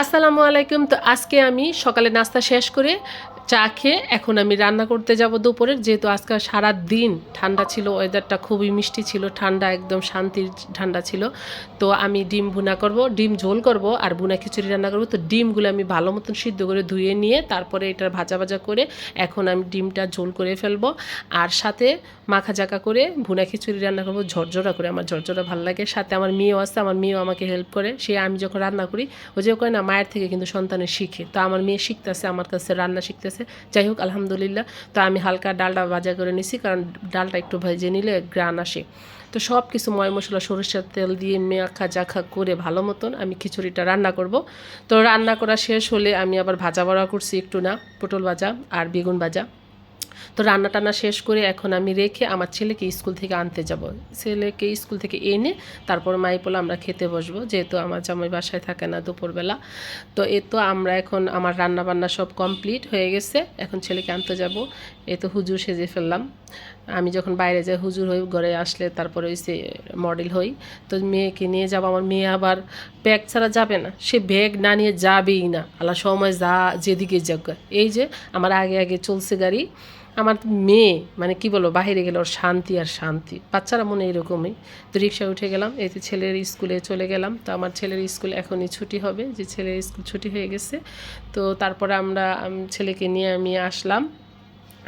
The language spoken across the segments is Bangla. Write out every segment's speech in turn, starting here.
আসসালামু আলাইকুম। তো আজকে আমি সকালে নাস্তা শেষ করে চা খেয়ে এখন আমি রান্না করতে যাব দুপুরের, যেহেতু আজকে সারা দিন ঠান্ডা ছিল, ওয়েদারটা খুবই মিষ্টি ছিল, ঠান্ডা একদম শান্তির ঠান্ডা ছিল। তো আমি ডিম ভুনা করব, ডিম ঝোল করব আর ভুনা খিচুড়ি রান্না করব। তো ডিমগুলো আমি ভালো মতন সিদ্ধ করে ধুয়ে নিয়ে তারপরে এটার ভাজা ভাজা করে এখন আমি ডিমটা ঝোল করে ফেলবো, আর সাথে মাখা জাকা করে ভুনা খিচুড়ি রান্না করবো ঝরঝরা করে। আমার ঝরঝরা ভালো লাগে। সাথে আমার মেয়েও আছে, আমার মেয়েও আমাকে হেল্প করে। সে আমি যখন রান্না করি ও যে কয় না, মায়ের থেকে কিন্তু সন্তানের শিখে। তো আমার মেয়ে শিখতেছে, আমার কাছে রান্না শিখতেছে। যাই হোক, আলহামদুলিল্লাহ। তো আমি হালকা ডালটা ভাজা করে নিছি, কারণ ডালটা একটু ভেজে নিলে গ্রান আসে। তো সব কিছু ময় মশলা সরিষার তেল দিয়ে মেখা জাখা করে ভালো মতন আমি খিচুড়িটা রান্না করব। তো রান্না করা শেষ হলে আমি আবার ভাজা বড়া করছি একটু, না পটল ভাজা আর বেগুন ভাজা। তো রান্না টান্না শেষ করে এখন আমি রেখে আমার ছেলেকে স্কুল থেকে আনতে যাব। ছেলেকে স্কুল থেকে এনে তারপর মাইপোলা আমরা খেতে বসবো, যেহেতু আমার জামাই বাসায় থাকে না দুপুরবেলা। তো তো আমরা এখন আমার রান্না বান্না সব কমপ্লিট হয়ে গেছে, এখন ছেলেকে আনতে যাব। তো হুজুর সেজে ফেললাম। আমি যখন বাইরে যাই হুজুর হই, ঘরে আসলে তারপরে ওই সে মডেল হই। তো মেয়েকে নিয়ে যাব, আমার মেয়ে আবার ব্যাগ ছাড়া যাবে না, সে ব্যাগ না নিয়ে যাবেই না, আল্লাহ সময় যা যেদিকে যাক। এই যে আমার আগে আগে চলছে গাড়ি। আমার মেয়ে মানে কি বলবো, বাইরে গেলে ওর শান্তি আর শান্তি, বাচ্চারা মনে এরকমই। তো রিক্সা উঠে গেলাম, এতে ছেলের স্কুলে চলে গেলাম। তো আমার ছেলের স্কুল এখনই ছুটি হবে, যে ছেলের স্কুল ছুটি হয়ে গেছে। তো তারপরে ছেলেকে নিয়ে আমি আসলাম,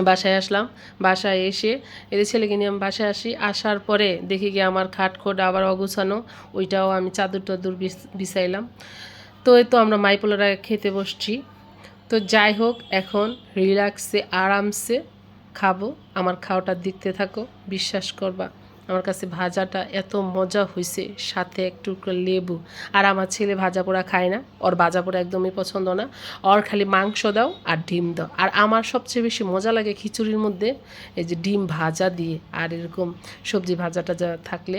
বাসায় আসলাম। বাসায় এসে এদের ছেলেকে নিয়ে আমি বাসায় আসি। আসার পরে দেখি গিয়ে আমার খাটখোট আবার অগুছানো, ওইটাও আমি চাদর টাদুর বিছাইলাম। তো তো আমরা মাইপোলারা খেতে বসছি। তো যাই হোক, এখন রিল্যাক্সে আরামসে খাবো। আমার খাওয়াটা দেখতে থাকো, বিশ্বাস করবা আমার কাছে ভাজাটা এত মজা হয়েছে, সাথে একটু লেবু। আর আমার ছেলে ভাজা পোড়া খায় না, ওর ভাজা পোড়া একদমই পছন্দ না। ওর খালি মাংস দাও আর ডিম দাও। আর আমার সবচেয়ে বেশি মজা লাগে খিচুড়ির মধ্যে এই যে ডিম ভাজা দিয়ে আর এরকম সবজি ভাজাটা যা থাকলে,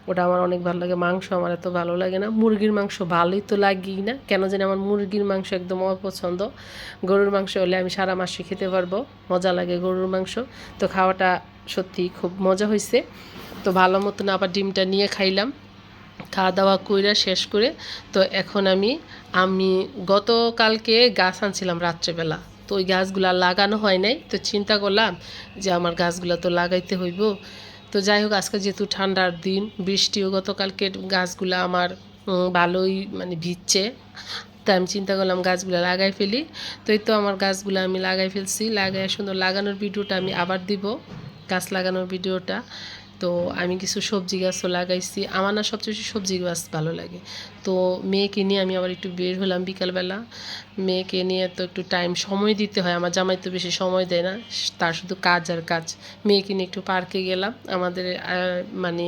ওটা আমার অনেক ভালো লাগে। মাংস আমার এত ভালো লাগে না, মুরগির মাংস ভালোই তো লাগেই না, কেন জানি আমার মুরগির মাংস একদম অপছন্দ। গরুর মাংস হলে আমি সারা মাসে খেতে পারবো, মজা লাগে গরুর মাংস। তো খাওয়াটা সত্যি খুব মজা হয়েছে। তো ভালো মতন আবার ডিমটা নিয়ে খাইলাম, খাওয়া দাওয়া কইরা শেষ করে। তো এখন আমি গতকালকে গাছ আনছিলাম রাত্রেবেলা, তো ওই গাছগুলো লাগানো হয় নাই। তো চিন্তা করলাম যে আমার গাছগুলো তো লাগাইতে হইব। তো যাই হোক, আজকে যেহেতু ঠান্ডার দিন, বৃষ্টিও গতকালকে, গাছগুলো আমার ভালোই মানে ভিজছে। তো আমি চিন্তা করলাম গাছগুলো লাগাই ফেলি। তো এই তো আমার গাছগুলো আমি লাগাই ফেলছি, লাগাই সুন্দর লাগানোর ভিডিওটা আমি আবার দিব, গাছ লাগানোর ভিডিওটা। তো আমি কিছু সবজি গাছও লাগাইছি, আমার না সবচেয়ে বেশি সবজি গাছ ভালো লাগে। তো মেয়েকে নিয়ে আমি আবার একটু বের হলাম বিকালবেলা। মেয়েকে নিয়ে তো একটু সময় দিতে হয়, আমার জামাই তো বেশি সময় দেয় না, তার শুধু কাজ আর কাজ। মেয়েকে নিয়ে একটু পার্কে গেলাম, আমাদের মানে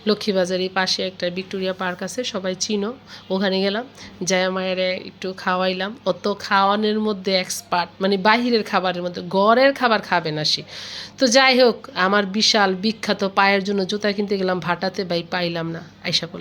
লক্ষ্মীবাজারের পাশে একটা ভিক্টোরিয়া পার্ক আছে, সবাই চিনো। ওখানে গেলাম, জায়া মায়ের একটু খাওয়াইলাম। অত খাওয়ানোর মধ্যে এক্সপার্ট, মানে বাহিরের খাবারের মধ্যে, ঘরের খাবার খাবে না সে। তো যাই হোক, আমার বিশাল বিখ্যাত পায়ের জন্য জুতা কিনতে গেলাম ভাটাতে, পাইলাম না, আইসা পড়লাম।